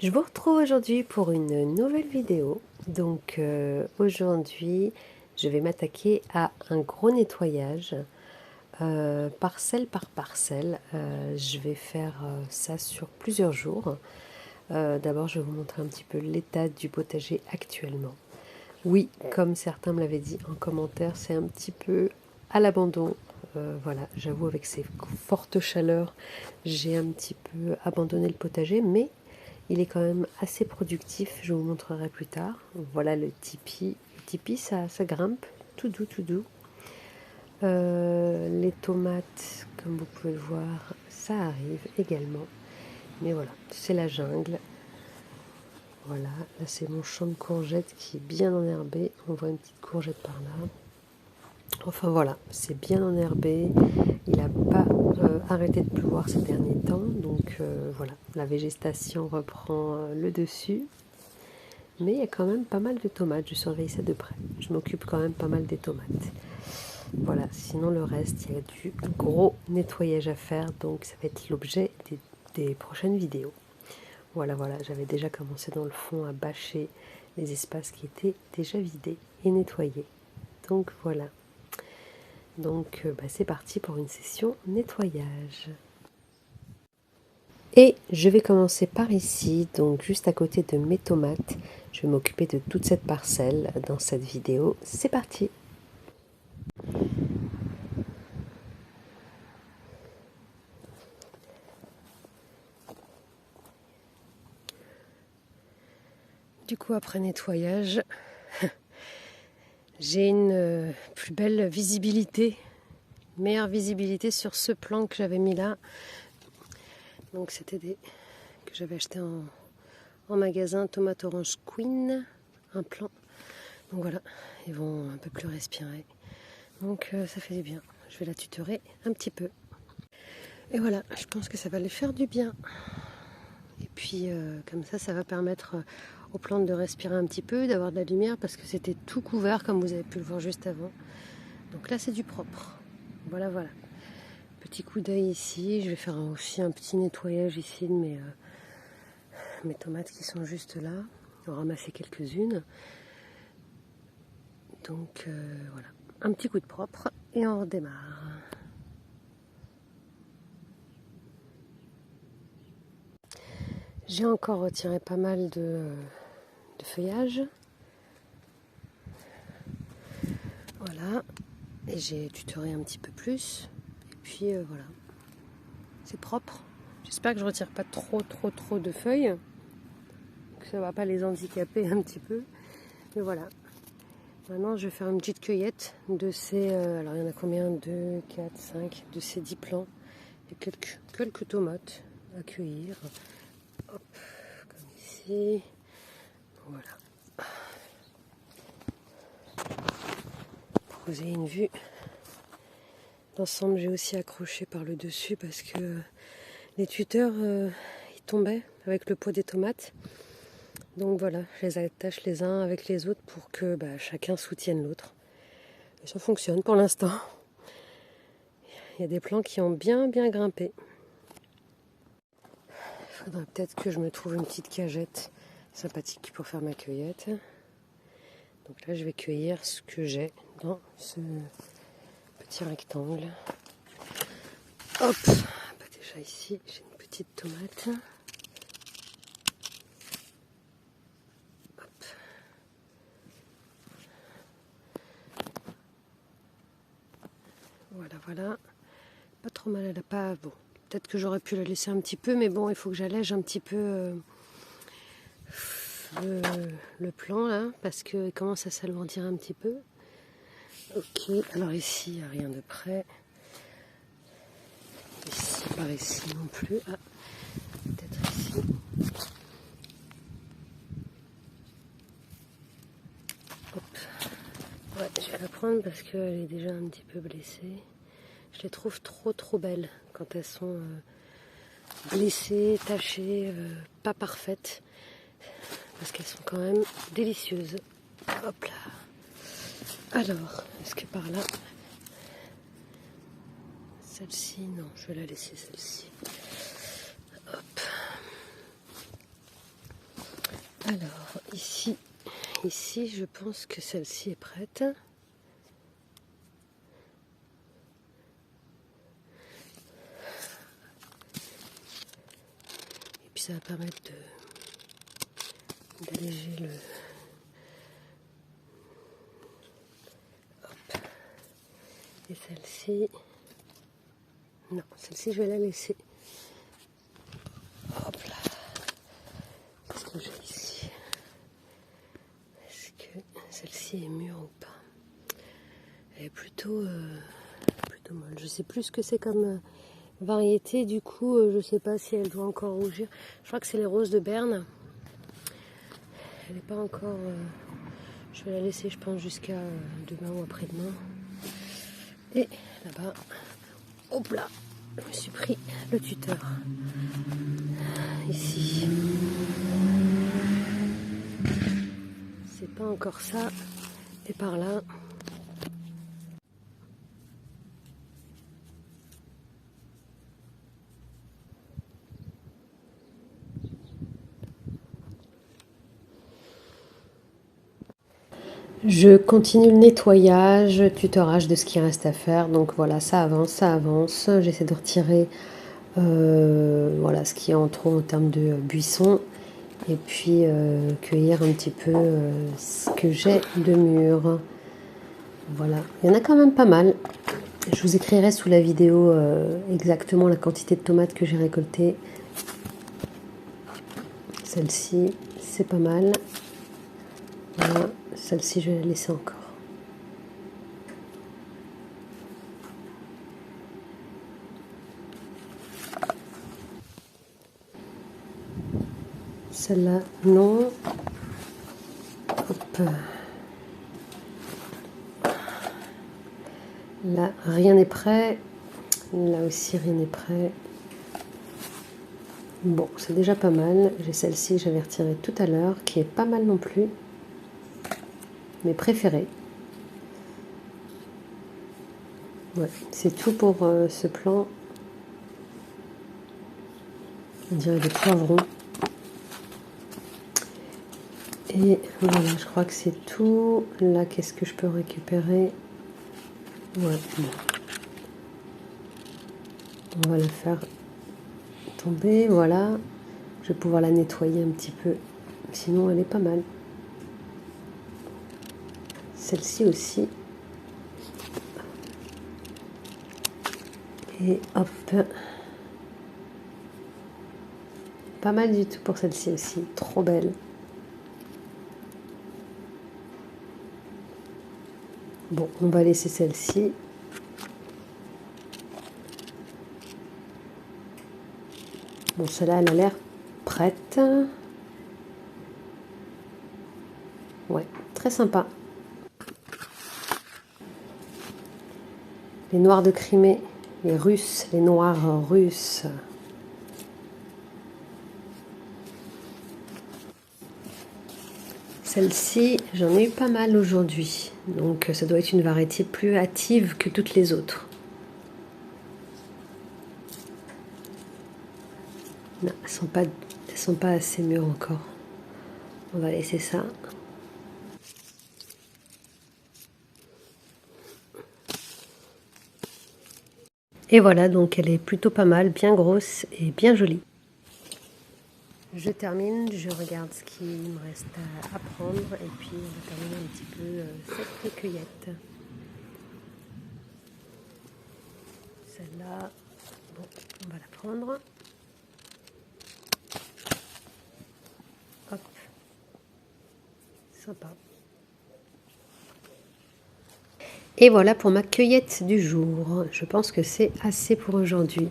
Je vous retrouve aujourd'hui pour une nouvelle vidéo. Donc aujourd'hui, je vais m'attaquer à un gros nettoyage, parcelle par parcelle. Je vais faire ça sur plusieurs jours. D'abord, je vais vous montrer un petit peu l'état du potager actuellement. Oui, comme certains me l'avaient dit en commentaire, c'est un petit peu à l'abandon. Voilà, j'avoue, avec ces fortes chaleurs, j'ai un petit peu abandonné le potager, mais il est quand même assez productif, je vous montrerai plus tard. Voilà le tipi. Le tipi, ça grimpe, tout doux, tout doux. Les tomates, comme vous pouvez le voir, ça arrive également. Mais voilà, c'est la jungle. Voilà, là c'est mon champ de courgettes qui est bien enherbé. On voit une petite courgette par là. Enfin voilà, c'est bien enherbé. Il n'a pas arrêté de pleuvoir ces derniers temps. Donc voilà, la végétation reprend le dessus. Mais il y a quand même pas mal de tomates, je surveille ça de près. Je m'occupe quand même pas mal des tomates. Voilà, sinon le reste, il y a du gros nettoyage à faire, donc ça va être l'objet des prochaines vidéos. Voilà, j'avais déjà commencé dans le fond à bâcher les espaces qui étaient déjà vidés et nettoyés. Donc voilà. Donc c'est parti pour une session nettoyage. Et je vais commencer par ici, donc juste à côté de mes tomates. Je vais m'occuper de toute cette parcelle dans cette vidéo. C'est parti! Du coup, après nettoyage, j'ai une plus belle visibilité, meilleure visibilité sur ce plan que j'avais mis là. Donc c'était des que j'avais acheté en magasin, tomate orange queen, un plan. Donc voilà, ils vont un peu plus respirer. Donc ça fait du bien. Je vais la tutorer un petit peu. Et voilà, je pense que ça va les faire du bien. Et puis comme ça va permettre aux plantes de respirer un petit peu, d'avoir de la lumière, parce que c'était tout couvert comme vous avez pu le voir juste avant. Donc là c'est du propre. Voilà. Petit coup d'œil ici. Je vais faire aussi un petit nettoyage ici de mes tomates qui sont juste là. On va ramasser quelques-unes. Donc voilà, un petit coup de propre et on redémarre. J'ai encore retiré pas mal de feuillage. Voilà. Et j'ai tutoré un petit peu plus. Et puis voilà. C'est propre. J'espère que je ne retire pas trop de feuilles. Que ça ne va pas les handicaper un petit peu. Mais voilà. Maintenant, je vais faire une petite cueillette de ces... alors, il y en a combien? 2, 4, 5. De ces 10 plants. Il y a quelques tomates à cueillir. Hop, comme ici. Voilà. Pour que vous ayez une vue d'ensemble, j'ai aussi accroché par le dessus parce que les tuteurs ils tombaient avec le pot des tomates. Donc voilà, je les attache les uns avec les autres pour que chacun soutienne l'autre. Et ça fonctionne pour l'instant. Il y a des plants qui ont bien grimpé. Il faudrait peut-être que je me trouve une petite cagette sympathique pour faire ma cueillette. Donc là, je vais cueillir ce que j'ai dans ce petit rectangle. Hop, déjà ici, j'ai une petite tomate. Hop. Voilà. Pas trop mal, elle a pas... Bon, peut-être que j'aurais pu la laisser un petit peu, mais bon, il faut que j'allège un petit peu le plan là, parce qu'il commence à s'alourdir un petit peu. Ok, alors ici, il n'y a rien de près. Ici, par ici non plus. Ah, peut-être ici. Hop. Ouais, je vais la prendre parce qu'elle est déjà un petit peu blessée. Je les trouve trop belles quand elles sont blessées, tachées, pas parfaites. Parce qu'elles sont quand même délicieuses. Hop là. Alors, est-ce que par là... Celle-ci, non, je vais la laisser celle-ci. Hop. Alors, ici, je pense que celle-ci est prête. Et puis ça va permettre d'alléger le... Hop. Et celle-ci... Non, celle-ci, je vais la laisser. Hop là. Qu'est-ce que j'ai ici? Est-ce que celle-ci est mûre ou pas? Elle est plutôt molle. Je sais plus ce que c'est comme variété. Du coup, je sais pas si elle doit encore rougir. Je crois que c'est les roses de Berne. Elle n'est pas encore... je vais la laisser, je pense, jusqu'à demain ou après-demain. Et là-bas, hop là, je me suis pris le tuteur. Ici. C'est pas encore ça. Et par là. Je continue le nettoyage, tutorage de ce qui reste à faire. Donc voilà, ça avance, ça avance. J'essaie de retirer voilà, ce qu'il y a en trop en termes de buissons. Et puis cueillir un petit peu ce que j'ai de mûr. Voilà, il y en a quand même pas mal. Je vous écrirai sous la vidéo exactement la quantité de tomates que j'ai récoltées. Celle-ci, c'est pas mal. Voilà, celle-ci, je vais la laisser encore. Celle-là, non. Hop. Là, rien n'est prêt. Là aussi, rien n'est prêt. Bon, c'est déjà pas mal. J'ai celle-ci que j'avais retirée tout à l'heure, qui est pas mal non plus. Mes préférées. Ouais, c'est tout pour ce plan. On dirait des poivrons. Et voilà, je crois que c'est tout. Là, qu'est-ce que je peux récupérer? Ouais, bon. On va la faire tomber, voilà. Je vais pouvoir la nettoyer un petit peu. Sinon, elle est pas mal. Celle-ci aussi. Et hop. Pas mal du tout pour celle-ci aussi. Trop belle. Bon, on va laisser celle-ci. Bon, celle-là, elle a l'air prête. Ouais, très sympa. Les noirs de Crimée, les Russes, les noirs russes. Celle-ci, j'en ai eu pas mal aujourd'hui. Donc ça doit être une variété plus hâtive que toutes les autres. Non, elles sont pas assez mûres encore. On va laisser ça. Et voilà, donc elle est plutôt pas mal, bien grosse et bien jolie. Je termine, je regarde ce qu'il me reste à prendre et puis on va terminer un petit peu cette cueillette. Celle-là, bon, on va la prendre. Hop, sympa. Et voilà pour ma cueillette du jour. Je pense que c'est assez pour aujourd'hui.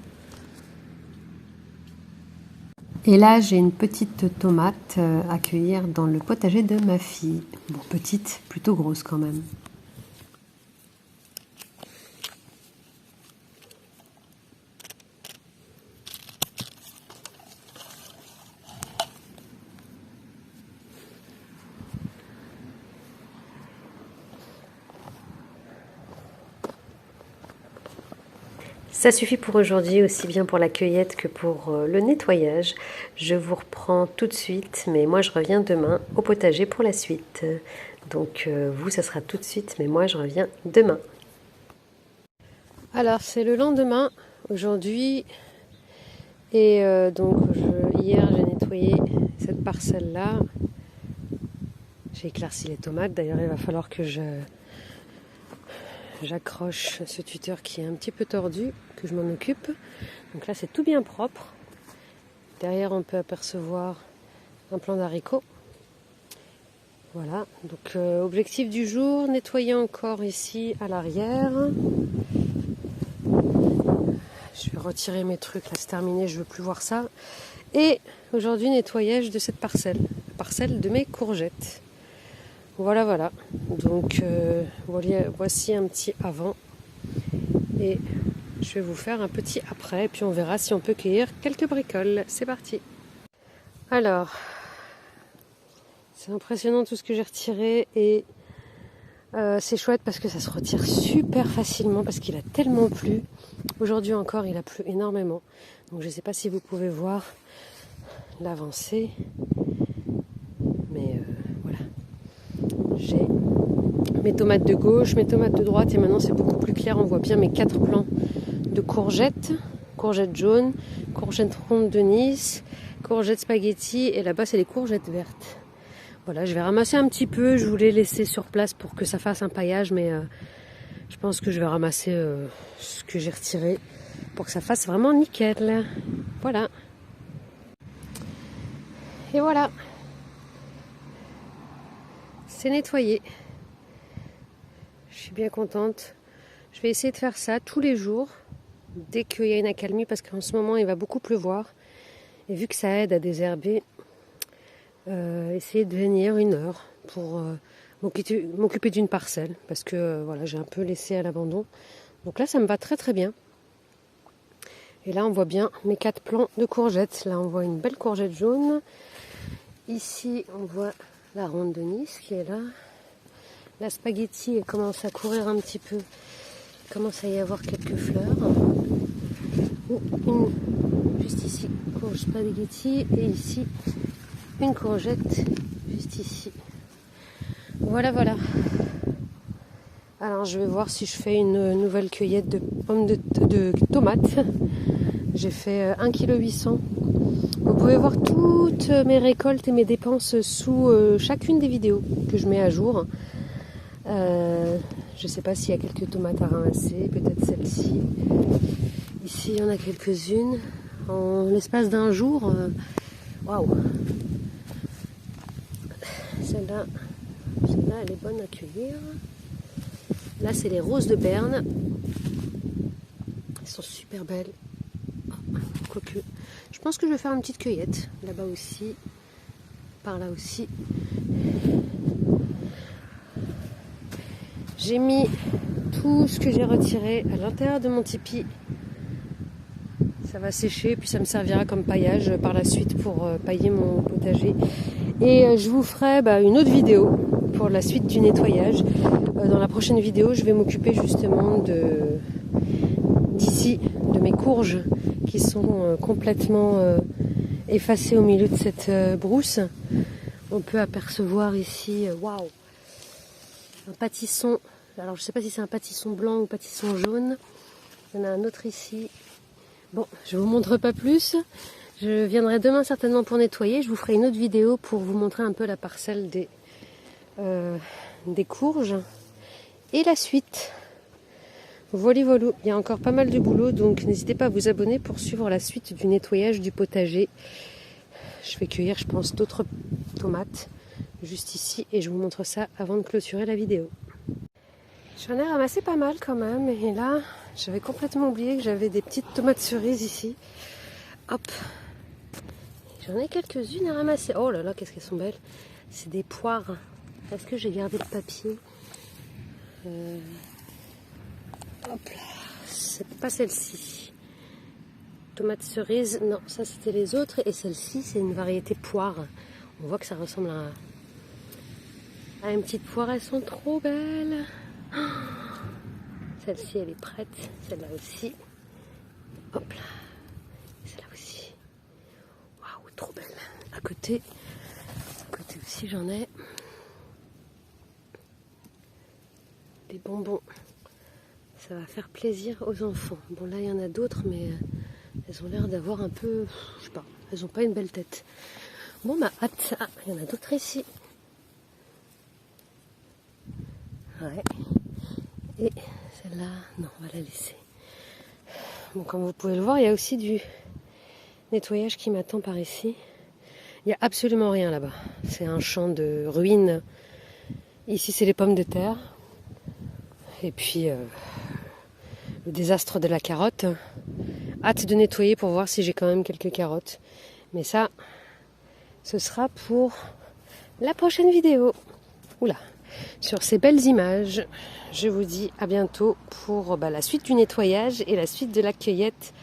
Et là, j'ai une petite tomate à cueillir dans le potager de ma fille. Bon, petite, plutôt grosse quand même. Ça suffit pour aujourd'hui, aussi bien pour la cueillette que pour le nettoyage. Je vous reprends tout de suite, mais moi je reviens demain au potager pour la suite. Donc vous, ça sera tout de suite, mais moi je reviens demain. Alors c'est le lendemain aujourd'hui, et hier j'ai nettoyé cette parcelle-là. J'ai éclairci les tomates, d'ailleurs il va falloir que j'accroche ce tuteur qui est un petit peu tordu, que je m'en occupe. Donc là c'est tout bien propre. Derrière on peut apercevoir un plant d'haricots. Voilà, donc objectif du jour, nettoyer encore ici à l'arrière. Je vais retirer mes trucs, là c'est terminé, je veux plus voir ça. Et aujourd'hui nettoyage de cette parcelle, la parcelle de mes courgettes. Voilà, voilà. Donc voici un petit avant. Et je vais vous faire un petit après. Et puis on verra si on peut cueillir quelques bricoles. C'est parti. Alors, c'est impressionnant tout ce que j'ai retiré. Et c'est chouette parce que ça se retire super facilement. Parce qu'il a tellement plu. Aujourd'hui encore, il a plu énormément. Donc je ne sais pas si vous pouvez voir l'avancée. Mais voilà. J'ai mes tomates de gauche, mes tomates de droite, et maintenant c'est beaucoup plus clair, on voit bien mes 4 plants de courgettes, courgettes jaunes, courgettes rondes de Nice, courgettes spaghetti, et là-bas c'est les courgettes vertes. Voilà, je vais ramasser un petit peu, je voulais laisser sur place pour que ça fasse un paillage, mais je pense que je vais ramasser ce que j'ai retiré pour que ça fasse vraiment nickel. Voilà. Et voilà. C'est nettoyé. Je suis bien contente. Je vais essayer de faire ça tous les jours, dès qu'il y a une accalmie, parce qu'en ce moment il va beaucoup pleuvoir. Et vu que ça aide à désherber, essayer de venir 1 heure pour m'occuper d'une parcelle, parce que voilà, j'ai un peu laissé à l'abandon. Donc là ça me va très très bien. Et là on voit bien mes 4 plants de courgettes. Là on voit une belle courgette jaune. Ici on voit la ronde de Nice qui est là. La spaghetti elle commence à courir un petit peu. Il commence à y avoir quelques fleurs. Juste ici, courge spaghetti. Et ici, une courgette juste ici. Voilà, voilà. Alors je vais voir si je fais une nouvelle cueillette de pommes de tomates. J'ai fait 1,8 kg. Vous pouvez voir toutes mes récoltes et mes dépenses sous chacune des vidéos que je mets à jour. Je ne sais pas s'il y a quelques tomates à ramasser, peut-être celle-ci. Ici, il y en a quelques-unes. En l'espace d'un jour, waouh! Celle-là, elle est bonne à cueillir. Là, c'est les roses de Berne. Elles sont super belles. Quoique, je pense que je vais faire une petite cueillette. Là-bas aussi, par là aussi. J'ai mis tout ce que j'ai retiré à l'intérieur de mon tipi. Ça va sécher, puis ça me servira comme paillage par la suite pour pailler mon potager. Et je vous ferai une autre vidéo pour la suite du nettoyage. Dans la prochaine vidéo, je vais m'occuper justement d'ici, de mes courges qui sont complètement effacées au milieu de cette brousse. On peut apercevoir ici, waouh, un pâtisson. Alors je ne sais pas si c'est un pâtisson blanc ou pâtisson jaune. Il y en a un autre ici. Bon, je ne vous montre pas plus. Je viendrai demain certainement pour nettoyer. Je vous ferai une autre vidéo pour vous montrer un peu la parcelle des courges. Et la suite. Voilà, voilà. Il y a encore pas mal de boulot, donc n'hésitez pas à vous abonner pour suivre la suite du nettoyage du potager. Je vais cueillir, je pense, d'autres tomates juste ici et je vous montre ça avant de clôturer la vidéo. J'en ai ramassé pas mal quand même, et là, j'avais complètement oublié que j'avais des petites tomates cerises ici. Hop, j'en ai quelques-unes à ramasser. Oh là là, qu'est-ce qu'elles sont belles. C'est des poires. Est-ce que j'ai gardé le papier? Hop là, c'est pas celle-ci. Tomates cerises, non, ça c'était les autres. Et celle-ci, c'est une variété poire. On voit que ça ressemble à une petite poire. Elles sont trop belles. Celle-ci, elle est prête. Celle-là aussi. Hop là. Celle-là aussi. Waouh, trop belle. À côté aussi j'en ai. Des bonbons. Ça va faire plaisir aux enfants. Bon là il y en a d'autres mais elles ont l'air d'avoir un peu... Je sais pas, elles ont pas une belle tête. Bon bah hâte. Ah, il y en a d'autres ici. Ouais. Et celle-là, non, on va la laisser. Bon, comme vous pouvez le voir, il y a aussi du nettoyage qui m'attend par ici. Il n'y a absolument rien là-bas. C'est un champ de ruines. Ici, c'est les pommes de terre. Et puis, le désastre de la carotte. Hâte de nettoyer pour voir si j'ai quand même quelques carottes. Mais ça, ce sera pour la prochaine vidéo. Oula. Sur ces belles images, je vous dis à bientôt pour la suite du nettoyage et la suite de la cueillette